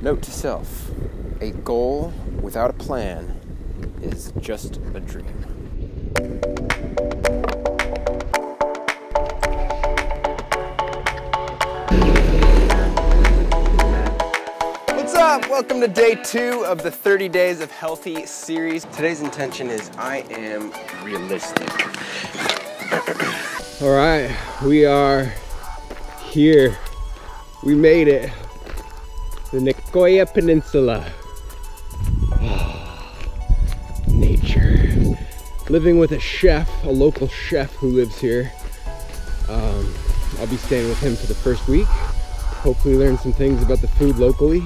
Note to self, a goal without a plan is just a dream. What's up? Welcome to day 2 of the 30 Days of Healthy series. Today's intention is I am realistic. All right, we are here. We made it. The Nicoya Peninsula. Nature. Living with a chef, a local chef who lives here. I'll be staying with him for the first week. Hopefully learn some things about the food locally.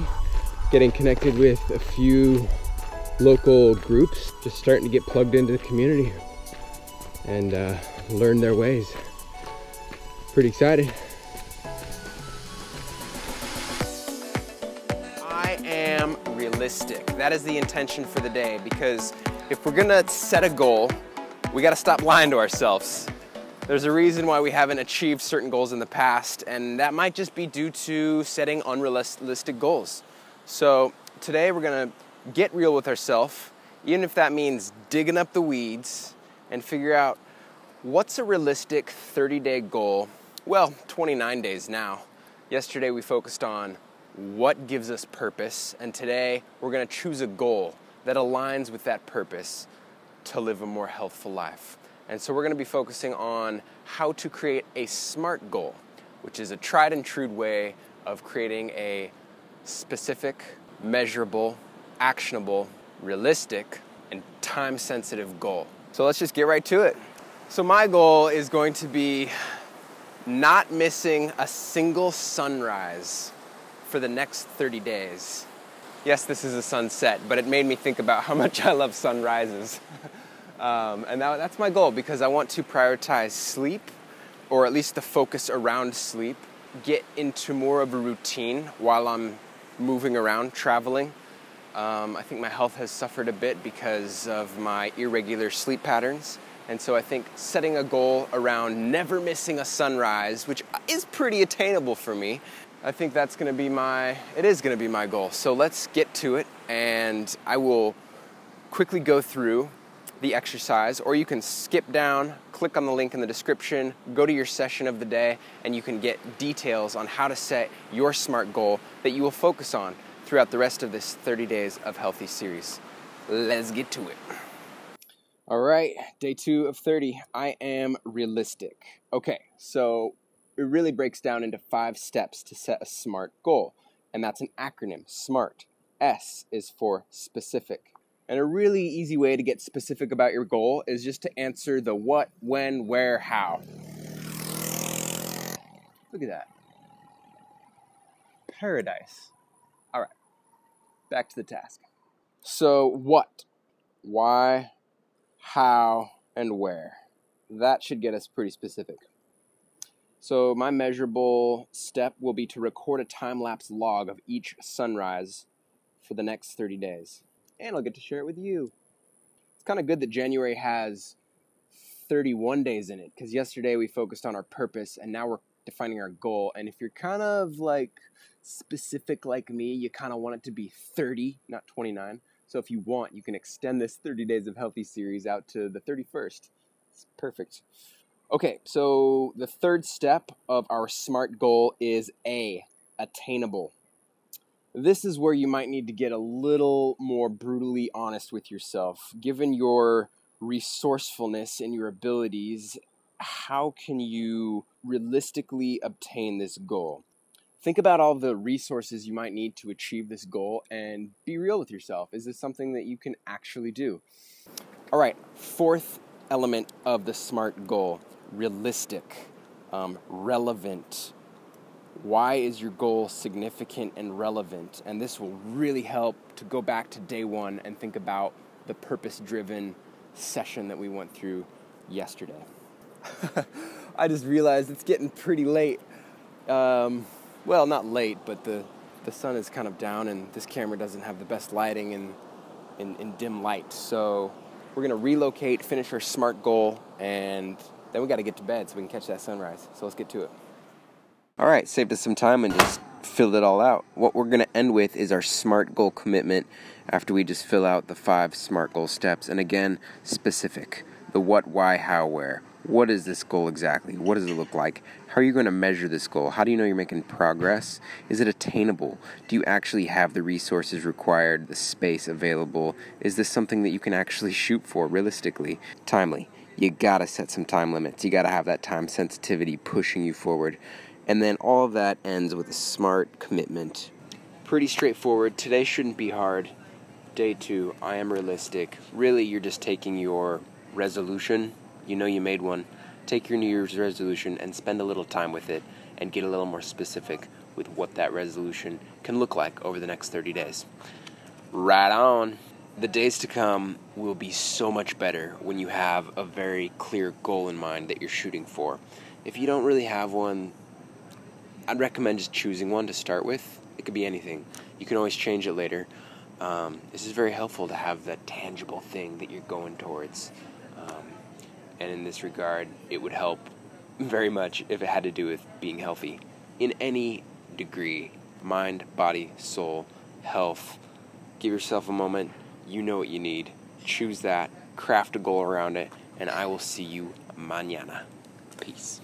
Getting connected with a few local groups. Just starting to get plugged into the community and learn their ways. Pretty excited. I am realistic. That is the intention for the day, because if we're gonna set a goal, we gotta stop lying to ourselves. There's a reason why we haven't achieved certain goals in the past, and that might just be due to setting unrealistic goals. So today we're gonna get real with ourselves, even if that means digging up the weeds and figure out what's a realistic 30-day goal. Well, 29 days now. Yesterday we focused on what gives us purpose, and today we're going to choose a goal that aligns with that purpose to live a more healthful life. And so we're going to be focusing on how to create a SMART goal, which is a tried and true way of creating a specific, measurable, actionable, realistic, and time-sensitive goal. So let's just get right to it. So my goal is going to be not missing a single sunrise for the next 30 days. Yes, this is a sunset, but it made me think about how much I love sunrises. And that's my goal, because I want to prioritize sleep, or at least the focus around sleep, get into more of a routine while I'm moving around, traveling. I think my health has suffered a bit because of my irregular sleep patterns. And so I think setting a goal around never missing a sunrise, which is pretty attainable for me, I think it is gonna be my goal. So let's get to it, and I will quickly go through the exercise, or you can skip down, click on the link in the description, go to your session of the day, and you can get details on how to set your SMART goal that you will focus on throughout the rest of this 30 Days of Healthy series. Let's get to it. All right, day 2 of 30, I am realistic. Okay, so it really breaks down into 5 steps to set a SMART goal, and that's an acronym, SMART. S is for specific. And a really easy way to get specific about your goal is just to answer the what, when, where, how. Look at that. Paradise. All right, back to the task. So what, why, how, and where? That should get us pretty specific. So my measurable step will be to record a time-lapse log of each sunrise for the next 30 days. And I'll get to share it with you. It's kind of good that January has 31 days in it, because yesterday we focused on our purpose, and now we're defining our goal. And if you're kind of like specific like me, you kind of want it to be 30, not 29. So if you want, you can extend this 30 Days of Healthy series out to the 31st. It's perfect. Okay, so the third step of our SMART goal is A, attainable. This is where you might need to get a little more brutally honest with yourself. Given your resourcefulness and your abilities, how can you realistically obtain this goal? Think about all the resources you might need to achieve this goal and be real with yourself. Is this something that you can actually do? All right, fourth element of the SMART goal, realistic, relevant. Why is your goal significant and relevant? And this will really help to go back to day 1 and think about the purpose-driven session that we went through yesterday. I just realized it's getting pretty late. Well, not late, but the sun is kind of down, and this camera doesn't have the best lighting in dim light. So we're going to relocate, finish our SMART goal, and then we got to get to bed so we can catch that sunrise. So let's get to it. All right, saved us some time and just filled it all out. What we're going to end with is our SMART goal commitment after we just fill out the 5 SMART goal steps. And again, specific. The what, why, how, where. What is this goal exactly? What does it look like? How are you going to measure this goal? How do you know you're making progress? Is it attainable? Do you actually have the resources required, the space available? Is this something that you can actually shoot for realistically? Timely. You got to set some time limits. You got to have that time sensitivity pushing you forward. And then all of that ends with a SMART commitment. Pretty straightforward. Today shouldn't be hard. Day 2, I am realistic. Really, you're just taking your resolution. You know you made one. Take your New Year's resolution and spend a little time with it and get a little more specific with what that resolution can look like over the next 30 days. Right on. The days to come will be so much better when you have a very clear goal in mind that you're shooting for. If you don't really have one, I'd recommend just choosing one to start with. It could be anything. You can always change it later. This is very helpful to have that tangible thing that you're going towards. And in this regard, it would help very much if it had to do with being healthy in any degree. Mind, body, soul, health. Give yourself a moment. You know what you need. Choose that. Craft a goal around it. And I will see you mañana. Peace.